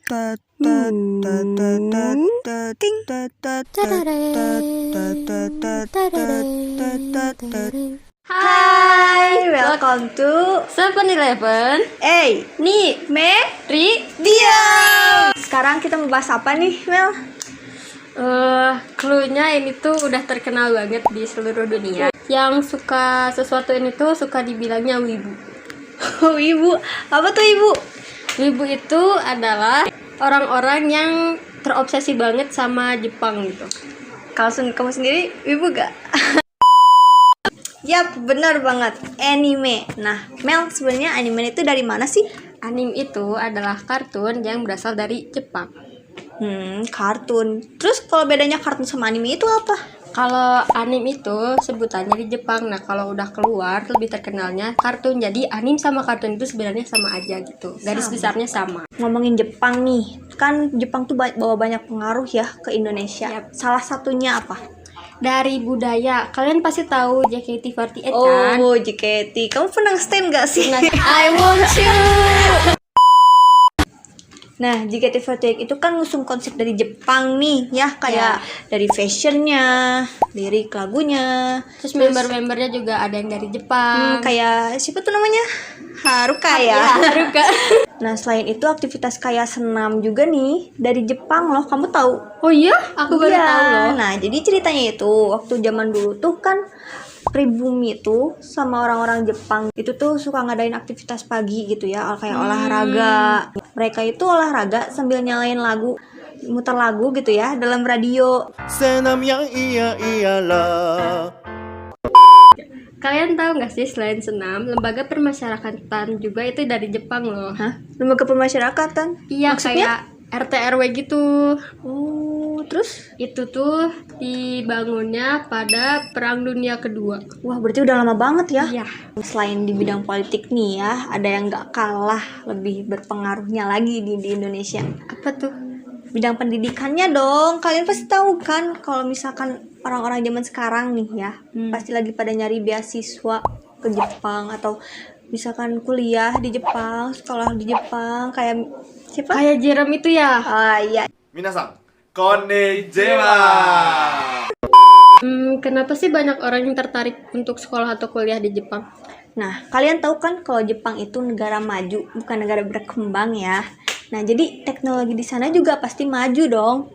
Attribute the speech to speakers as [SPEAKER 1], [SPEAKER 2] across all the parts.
[SPEAKER 1] Hai, welcome to
[SPEAKER 2] 7-Eleven.
[SPEAKER 1] nih,
[SPEAKER 2] Mary,
[SPEAKER 1] diam. Sekarang kita membahas apa nih, Mel?
[SPEAKER 2] cluenya ini tuh udah terkenal banget di seluruh dunia. Yang suka sesuatu ini tuh suka dibilangnya wibu.
[SPEAKER 1] Oh, ibu. Apa tuh ibu?
[SPEAKER 2] Wibu itu adalah orang-orang yang terobsesi banget sama Jepang gitu.
[SPEAKER 1] Kalau kamu sendiri, ibu gak? Yap, benar banget. Anime. Nah, Mel, sebenarnya anime itu dari mana sih?
[SPEAKER 2] Anime itu adalah kartun yang berasal dari Jepang.
[SPEAKER 1] Kartun. Terus kalau bedanya kartun sama anime itu apa?
[SPEAKER 2] Kalau anime itu sebutannya di Jepang. Nah, kalau udah keluar lebih terkenalnya kartun. Jadi anime sama kartun itu sebenarnya sama aja gitu. Garis besarnya sama.
[SPEAKER 1] Ngomongin Jepang nih, kan Jepang tuh bawa banyak pengaruh ya ke Indonesia.
[SPEAKER 2] Yap.
[SPEAKER 1] Salah satunya apa?
[SPEAKER 2] Dari budaya, kalian pasti tahu JKT48 kan?
[SPEAKER 1] Oh, JKT. Kamu pernah stand gak sih?
[SPEAKER 2] Nah, I want you.
[SPEAKER 1] Nah, JKT48 itu kan ngusung konsep dari Jepang nih, ya kayak dari fashionnya, lirik lagunya,
[SPEAKER 2] Terus member-membernya juga ada yang dari Jepang.
[SPEAKER 1] kayak siapa tuh namanya? Haruka ya.
[SPEAKER 2] Haruka.
[SPEAKER 1] Nah, selain itu aktivitas kayak senam juga nih dari Jepang loh. Kamu tahu?
[SPEAKER 2] Oh iya? Aku baru
[SPEAKER 1] Iya.
[SPEAKER 2] tahu loh.
[SPEAKER 1] Nah, jadi ceritanya itu waktu zaman dulu tuh kan pribumi itu sama orang-orang Jepang itu tuh suka ngadain aktivitas pagi gitu ya, kayak olahraga. Mereka itu olahraga sambil nyalain lagu, muter lagu gitu ya dalam radio.
[SPEAKER 3] Senam yang iyalah.
[SPEAKER 2] Kalian tahu nggak sih selain senam, lembaga permasyarakatan juga itu dari Jepang loh.
[SPEAKER 1] Hah? Lembaga pemasyarakatan?
[SPEAKER 2] Iya,
[SPEAKER 1] Maksudnya?
[SPEAKER 2] kayak RT RW gitu.
[SPEAKER 1] Oh, terus?
[SPEAKER 2] Itu tuh dibangunnya pada Perang Dunia Kedua.
[SPEAKER 1] Wah, berarti udah lama banget ya.
[SPEAKER 2] Iya.
[SPEAKER 1] Selain di bidang politik nih ya, ada yang gak kalah lebih berpengaruhnya lagi di Indonesia.
[SPEAKER 2] Apa tuh?
[SPEAKER 1] Bidang pendidikannya dong. Kalian pasti tahu kan kalau misalkan orang-orang zaman sekarang nih ya, pasti lagi pada nyari beasiswa ke Jepang atau misalkan kuliah di Jepang, sekolah di Jepang, kayak siapa?
[SPEAKER 2] Kayak Jerem itu ya.
[SPEAKER 1] Ah iya.
[SPEAKER 3] Minasan, konnichiwa.
[SPEAKER 2] Kenapa sih banyak orang yang tertarik untuk sekolah atau kuliah di Jepang?
[SPEAKER 1] Nah, kalian tahu kan kalau Jepang itu negara maju, bukan negara berkembang ya. Nah, jadi teknologi di sana juga pasti maju dong.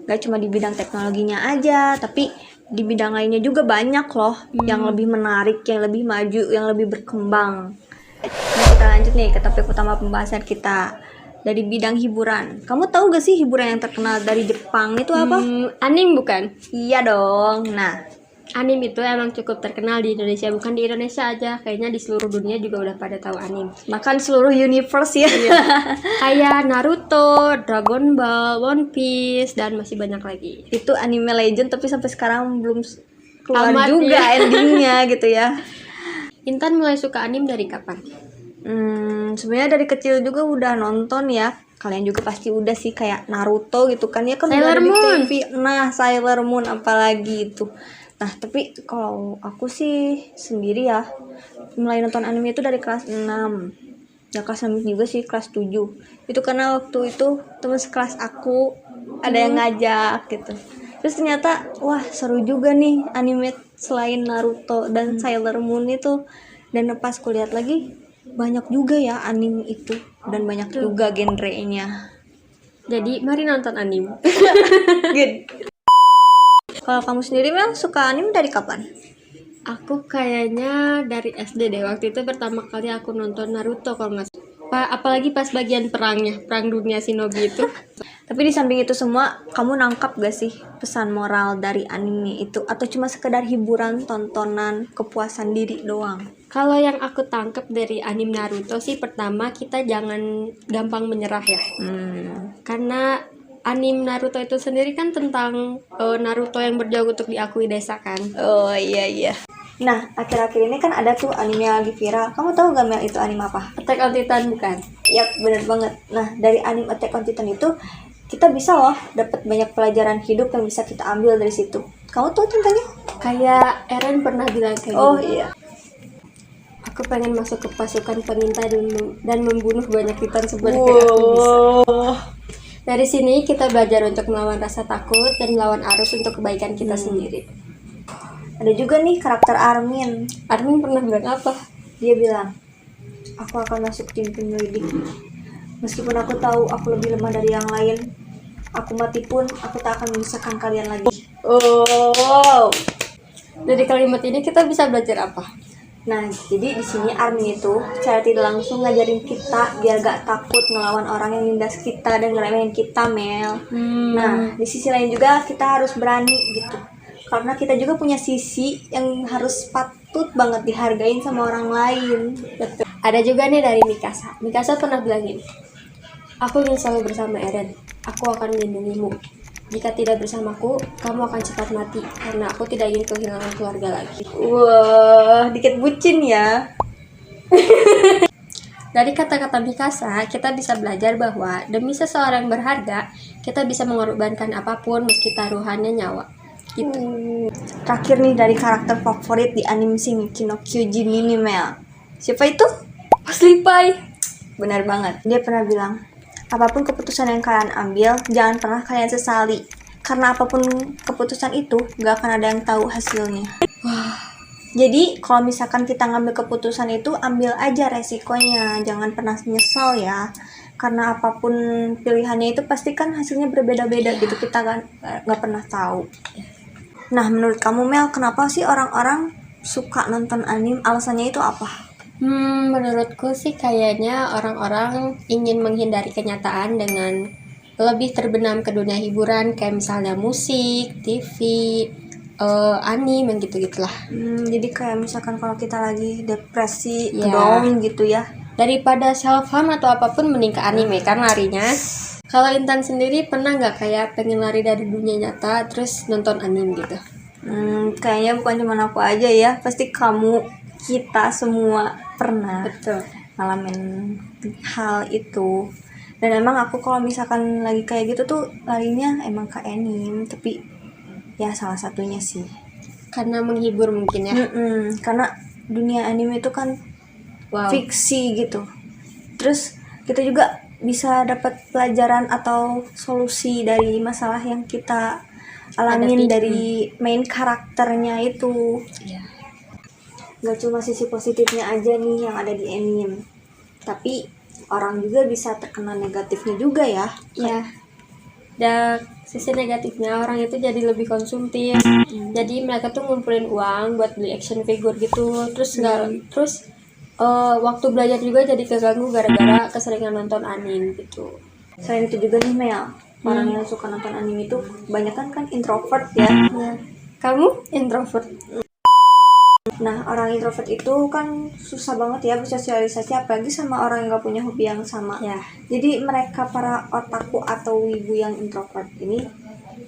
[SPEAKER 1] Gak cuma di bidang teknologinya aja, tapi di bidang lainnya juga banyak loh yang lebih menarik, yang lebih maju, yang lebih berkembang. Nah, kita lanjut nih ke topik utama pembahasan kita. Dari bidang hiburan. Kamu tahu gak sih hiburan yang terkenal dari Jepang itu apa?
[SPEAKER 2] Anime bukan?
[SPEAKER 1] Iya dong. Nah,
[SPEAKER 2] Anime itu emang cukup terkenal di Indonesia, bukan di Indonesia aja, kayaknya di seluruh dunia juga udah pada tahu anime.
[SPEAKER 1] bahkan seluruh universe ya.
[SPEAKER 2] Kayak Naruto, Dragon Ball, One Piece, dan masih banyak lagi.
[SPEAKER 1] Itu anime legend tapi sampai sekarang belum keluar
[SPEAKER 2] Tamat
[SPEAKER 1] juga
[SPEAKER 2] ya.
[SPEAKER 1] endingnya gitu ya.
[SPEAKER 2] Intan mulai suka anime dari kapan?
[SPEAKER 1] Sebenarnya dari kecil juga udah nonton ya. Kalian juga pasti udah sih kayak Naruto gitu kan ya kan udah
[SPEAKER 2] Sailor
[SPEAKER 1] ada di
[SPEAKER 2] Moon.
[SPEAKER 1] TV. Nah, Sailor Moon apalagi itu. Nah, tapi kalau aku sih sendiri ya mulai nonton anime itu dari kelas 6. Ya kelas 6 juga sih, kelas 7. Itu karena waktu itu teman sekelas aku ada yang ngajak gitu. Terus ternyata wah seru juga nih anime selain Naruto dan Sailor Moon itu. Dan pas kulihat lagi banyak juga ya anime itu dan banyak juga genrenya.
[SPEAKER 2] Jadi mari nonton anime.
[SPEAKER 1] Kalau kamu sendiri Mel suka anime dari kapan?
[SPEAKER 2] Aku kayaknya dari SD deh. Waktu itu pertama kali aku nonton Naruto kalau nggak salah. Apalagi pas bagian perangnya, perang dunia shinobi itu.
[SPEAKER 1] Tapi di samping itu semua, kamu nangkap gak sih pesan moral dari anime itu? Atau cuma sekedar hiburan, tontonan, kepuasan diri doang?
[SPEAKER 2] Kalau yang aku tangkap dari anime Naruto sih, pertama kita jangan gampang menyerah ya. Karena anime Naruto itu sendiri kan tentang Naruto yang berjuang untuk diakui desa kan.
[SPEAKER 1] Oh iya. Nah, akhir-akhir ini kan ada tuh anime yang lagi viral. Kamu tahu gak Mel itu anime apa?
[SPEAKER 2] Attack on Titan bukan?
[SPEAKER 1] Yap, bener banget. Nah, dari anime Attack on Titan itu kita bisa loh dapat banyak pelajaran hidup yang bisa kita ambil dari situ. Kamu tahu contohnya?
[SPEAKER 2] Kayak Eren pernah bilang kayak
[SPEAKER 1] Oh
[SPEAKER 2] gini.
[SPEAKER 1] iya.
[SPEAKER 2] Aku pengen masuk ke pasukan pengintai dan membunuh banyak titan sebanyak yang aku bisa. Dari sini kita belajar untuk melawan rasa takut dan melawan arus untuk kebaikan kita sendiri.
[SPEAKER 1] Ada juga nih karakter Armin.
[SPEAKER 2] Armin pernah bilang apa?
[SPEAKER 1] Dia bilang, aku akan masuk tim penyelidik. Meskipun aku tahu aku lebih lemah dari yang lain, aku mati pun aku tak akan memisahkan kalian lagi.
[SPEAKER 2] Oh. Dari kalimat ini kita bisa belajar apa?
[SPEAKER 1] Nah, jadi di sini Armin itu cara tidak langsung ngajarin kita biar gak takut ngelawan orang yang nindas kita dan ngeremehin kita, Mel. Nah, di sisi lain juga kita harus berani gitu. Karena kita juga punya sisi yang harus patut banget dihargain sama orang lain.
[SPEAKER 2] Betul. Ada juga nih dari Mikasa. Mikasa pernah bilang gini, aku ingin selalu bersama Eren. Aku akan melindungimu. Jika tidak bersamaku, kamu akan cepat mati karena aku tidak ingin kehilangan keluarga lagi.
[SPEAKER 1] Wah, dikit bucin ya.
[SPEAKER 2] Dari kata-kata Mikasa, kita bisa belajar bahwa demi seseorang yang berharga, kita bisa mengorbankan apapun meski taruhannya nyawa. Gitu.
[SPEAKER 1] Terakhir nih dari karakter favorit di anime Shingeki no Kyojin ini, Mel. Siapa itu?
[SPEAKER 2] Paslipai.
[SPEAKER 1] Benar banget. Dia pernah bilang, apapun keputusan yang kalian ambil, jangan pernah kalian sesali. Karena apapun keputusan itu, gak akan ada yang tahu hasilnya. Jadi, kalau misalkan kita ngambil keputusan itu, ambil aja resikonya. Jangan pernah nyesal ya. Karena apapun pilihannya itu pasti kan hasilnya berbeda-beda gitu. Kita kan gak pernah tahu. Nah, menurut kamu, Mel, kenapa sih orang-orang suka nonton anime? Alasannya itu apa?
[SPEAKER 2] Menurutku sih kayaknya orang-orang ingin menghindari kenyataan dengan lebih terbenam ke dunia hiburan kayak misalnya musik, TV, anime, gitu-gitulah.
[SPEAKER 1] Jadi kayak misalkan kalau kita lagi depresi,
[SPEAKER 2] Ya.
[SPEAKER 1] down gitu ya.
[SPEAKER 2] Daripada self harm atau apapun mending ke anime kan larinya. Kalau Intan sendiri pernah nggak kayak pengen lari dari dunia nyata terus nonton anime gitu?
[SPEAKER 1] Kayaknya bukan cuma aku aja ya. Pasti kamu, kita semua pernah
[SPEAKER 2] Betul.
[SPEAKER 1] ngalamin hal itu. Dan emang aku kalau misalkan lagi kayak gitu tuh larinya emang ke anime. Tapi ya salah satunya sih.
[SPEAKER 2] Karena menghibur mungkin ya.
[SPEAKER 1] Karena dunia anime itu kan
[SPEAKER 2] Wow.
[SPEAKER 1] fiksi gitu. Terus kita juga bisa dapat pelajaran atau solusi dari masalah yang kita alamin
[SPEAKER 2] Hadapi.
[SPEAKER 1] dari main karakternya itu.
[SPEAKER 2] Iya.
[SPEAKER 1] Gak cuma sisi positifnya aja nih yang ada di anime, tapi orang juga bisa terkena negatifnya juga ya.
[SPEAKER 2] Iya. Dan sisi negatifnya orang itu jadi lebih konsumtif. Jadi mereka tuh ngumpulin uang buat beli action figure gitu. Terus waktu belajar juga jadi keganggu gara-gara keseringan nonton anime gitu.
[SPEAKER 1] Selain itu juga nih, Mel, orang yang suka nonton anime itu kebanyakan kan introvert ya.
[SPEAKER 2] Kamu introvert?
[SPEAKER 1] Nah, orang introvert itu kan susah banget ya bersosialisasi, apalagi sama orang yang gak punya hobi yang sama.
[SPEAKER 2] Ya.
[SPEAKER 1] Jadi mereka para otaku atau wibu yang introvert ini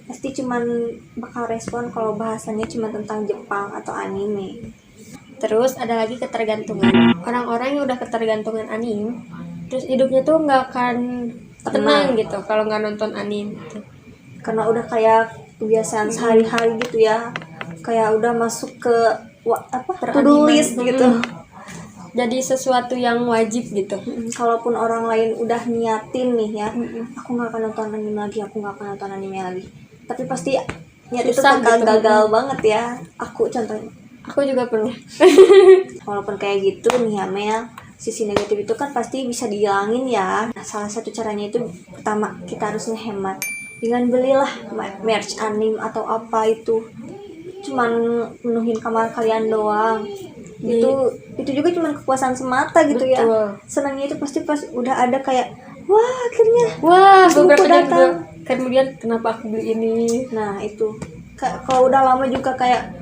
[SPEAKER 1] pasti cuman bakal respon kalau bahasanya cuma tentang Jepang atau anime.
[SPEAKER 2] Terus ada lagi ketergantungan. Orang-orang yang udah ketergantungan anime, terus hidupnya tuh nggak akan tenang gitu kalau nggak nonton anime. Gitu.
[SPEAKER 1] Karena udah kayak kebiasaan sehari-hari gitu ya. Kayak udah masuk ke to-do list gitu.
[SPEAKER 2] Jadi sesuatu yang wajib gitu.
[SPEAKER 1] Kalaupun orang lain udah niatin nih ya, aku nggak akan nonton anime lagi, aku nggak akan nonton anime lagi. Tapi pasti niat itu
[SPEAKER 2] Susah
[SPEAKER 1] bakal
[SPEAKER 2] gitu.
[SPEAKER 1] gagal banget ya. Aku contohnya.
[SPEAKER 2] Aku juga pernah.
[SPEAKER 1] Walaupun kayak gitu nih ya, Mel, sisi negatif itu kan pasti bisa dihilangin ya. Nah, salah satu caranya itu pertama kita harus ngehemat dengan belilah merch anime atau apa itu. Cuman menuhin kamar kalian doang. Itu juga cuman kepuasan semata gitu.
[SPEAKER 2] Betul.
[SPEAKER 1] Ya. Senangnya itu pasti pas udah ada kayak wah akhirnya
[SPEAKER 2] Beberapa
[SPEAKER 1] buku
[SPEAKER 2] jam
[SPEAKER 1] datang.
[SPEAKER 2] kemudian kenapa aku beli ini?
[SPEAKER 1] Nah itu kalau udah lama juga kayak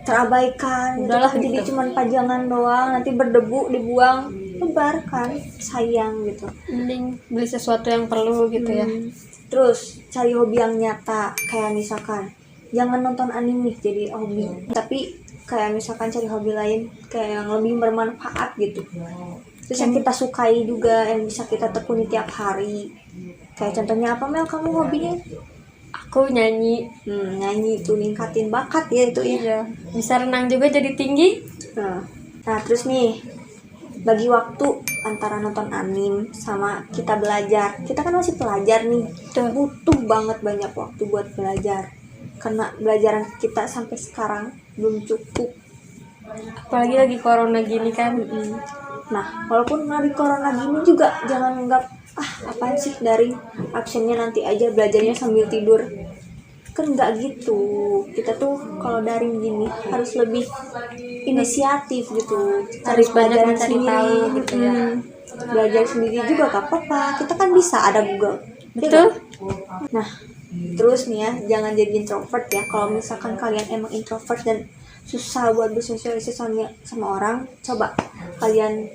[SPEAKER 1] terabaikan,
[SPEAKER 2] Udahlah,
[SPEAKER 1] jadi
[SPEAKER 2] gitu.
[SPEAKER 1] cuman pajangan doang, nanti berdebu dibuang, lebar kan, sayang gitu.
[SPEAKER 2] Mending beli sesuatu yang perlu gitu ya.
[SPEAKER 1] Terus cari hobi yang nyata, kayak misalkan jangan nonton anime nih jadi hobi, tapi kayak misalkan cari hobi lain kayak yang lebih bermanfaat gitu. Terus yang kita sukai juga, yang bisa kita tekuni tiap hari. Kayak contohnya apa, Mel, kamu hobinya?
[SPEAKER 2] Aku nyanyi.
[SPEAKER 1] Nyanyi itu ningkatin bakat ya itu ya.
[SPEAKER 2] Iya. Bisa renang juga jadi tinggi.
[SPEAKER 1] Nah terus nih bagi waktu antara nonton anime sama kita belajar. Kita kan masih pelajar nih, butuh banget banyak waktu buat belajar karena belajaran kita sampai sekarang belum cukup.
[SPEAKER 2] Apalagi lagi corona gini kan.
[SPEAKER 1] Nah, walaupun lagi corona gini juga jangan anggap apaan sih daring, absennya nanti aja, belajarnya sambil tidur. Kan nggak gitu. Kita tuh kalau daring gini harus lebih inisiatif gitu,
[SPEAKER 2] Harus banyak
[SPEAKER 1] pelajaran
[SPEAKER 2] mencari tahu gitu ya.
[SPEAKER 1] Belajar sendiri juga gak apa-apa, kita kan bisa, ada Google.
[SPEAKER 2] Betul.
[SPEAKER 1] Nah, terus nih ya, jangan jadi introvert ya. Kalau misalkan kalian emang introvert dan susah buat bersosialisasi sama orang, coba kalian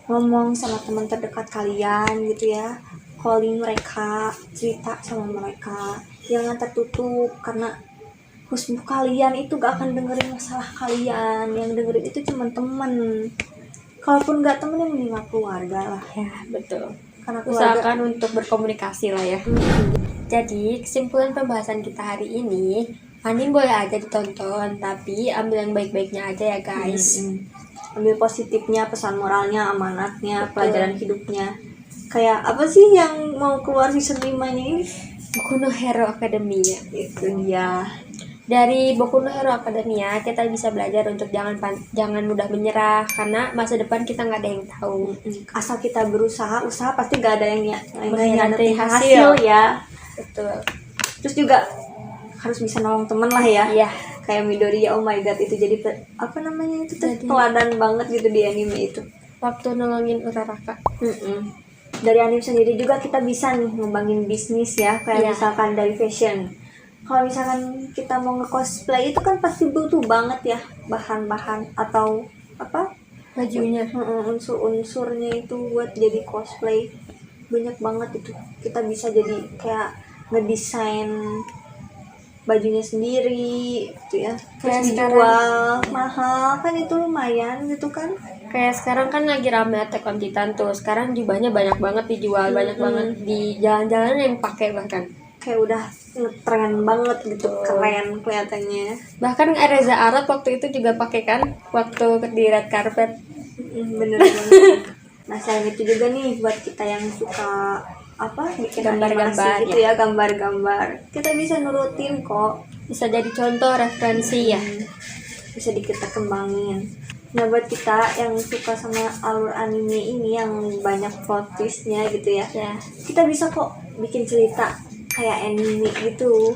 [SPEAKER 1] ngomong sama teman terdekat kalian gitu ya, calling mereka, cerita sama mereka, jangan tertutup karena musuh kalian itu gak akan dengerin masalah kalian, yang dengerin itu cuma temen. Kalaupun gak temen, yang mending keluarga lah.
[SPEAKER 2] Ya, betul.
[SPEAKER 1] Karena keluarga,
[SPEAKER 2] Usahakan untuk berkomunikasi lah ya. Jadi, kesimpulan pembahasan kita hari ini, anime boleh aja ditonton, tapi ambil yang baik-baiknya aja ya guys.
[SPEAKER 1] ambil positifnya, pesan moralnya, amanatnya, pelajaran hidupnya. Kayak apa sih yang mau keluar season 5-nya ini?
[SPEAKER 2] Boku no Hero Academia.
[SPEAKER 1] Itu dia.
[SPEAKER 2] Dari Boku no Hero Academia kita bisa belajar untuk jangan mudah menyerah, karena masa depan kita nggak ada yang tahu.
[SPEAKER 1] Asal kita berusaha, usaha pasti gak ada yang
[SPEAKER 2] Mengkhianati
[SPEAKER 1] hasil ya.
[SPEAKER 2] Betul.
[SPEAKER 1] Terus juga harus bisa nolong temen lah ya.
[SPEAKER 2] Iya.
[SPEAKER 1] Kayak Midoriya, oh my god, itu jadi apa namanya itu tuh, teladan banget gitu di anime itu.
[SPEAKER 2] Waktu nolongin Uraraka.
[SPEAKER 1] Dari anime sendiri juga kita bisa nih ngembangin bisnis ya, kayak
[SPEAKER 2] Iya.
[SPEAKER 1] misalkan dari fashion. Kalau misalkan kita mau nge-cosplay itu kan pasti butuh banget ya bahan-bahan atau apa
[SPEAKER 2] Bajunya.
[SPEAKER 1] unsur-unsurnya itu buat jadi cosplay. Banyak banget itu. Kita bisa jadi kayak ngedesain bajunya sendiri gitu ya,
[SPEAKER 2] Kayak
[SPEAKER 1] terus dijual mahal kan, itu lumayan gitu kan.
[SPEAKER 2] Kayak sekarang kan lagi rame Attack on Titan tuh. Sekarang jubahnya banyak banget dijual, banyak banget di jalan-jalan yang pakai bahkan.
[SPEAKER 1] Kayak udah ngetren banget gitu, keren kelihatannya.
[SPEAKER 2] Bahkan Reza Arab waktu itu juga pakai kan waktu di red carpet.
[SPEAKER 1] Bener banget. Nah, selain itu juga nih buat kita yang suka bikin
[SPEAKER 2] Gambar-gambar,
[SPEAKER 1] animasi gitu ya, gambar-gambar, kita bisa nurutin kok,
[SPEAKER 2] Bisa jadi contoh referensi ya.
[SPEAKER 1] bisa kita kembangin. Nah, buat kita yang suka sama alur anime ini yang banyak plot twistnya gitu ya,
[SPEAKER 2] Ya,
[SPEAKER 1] kita bisa kok bikin cerita kayak anime gitu.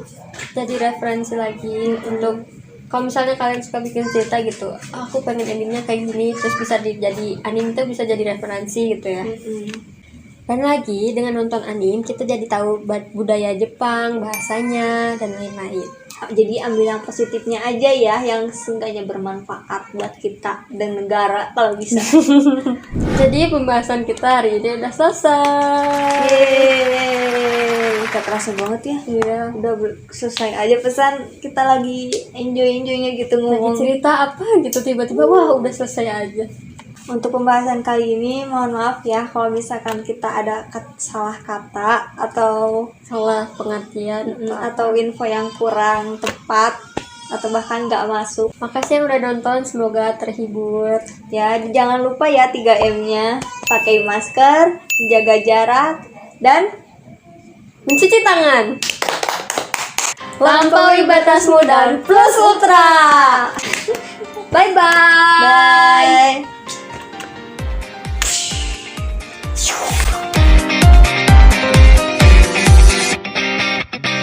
[SPEAKER 2] jadi referensi lagi untuk kalau misalnya kalian suka bikin cerita gitu, aku pengen endingnya kayak gini, terus bisa jadi anime itu bisa jadi referensi gitu ya. Dan lagi dengan nonton anime kita jadi tahu budaya Jepang, bahasanya dan lain-lain.
[SPEAKER 1] Jadi ambil yang positifnya aja ya, yang seenggaknya bermanfaat buat kita dan negara kalau bisa.
[SPEAKER 2] Jadi pembahasan kita hari ini udah selesai.
[SPEAKER 1] Yeay, gak terasa banget ya.
[SPEAKER 2] Iya.
[SPEAKER 1] Udah selesai aja pesan, kita lagi enjoy-enjoynya gitu
[SPEAKER 2] Lagi
[SPEAKER 1] ngomong.
[SPEAKER 2] cerita apa gitu tiba-tiba wah udah selesai aja.
[SPEAKER 1] Untuk pembahasan kali ini mohon maaf ya kalau misalkan kita ada salah kata atau
[SPEAKER 2] Salah pengertian.
[SPEAKER 1] atau info yang kurang tepat atau bahkan nggak masuk.
[SPEAKER 2] Makasih yang udah nonton, semoga terhibur.
[SPEAKER 1] Ya, jangan lupa ya 3M-nya. Pakai masker, jaga jarak, dan
[SPEAKER 2] Mencuci tangan.
[SPEAKER 1] lampaui batasmu dan plus ultra.
[SPEAKER 2] Bye-bye.
[SPEAKER 1] Bye.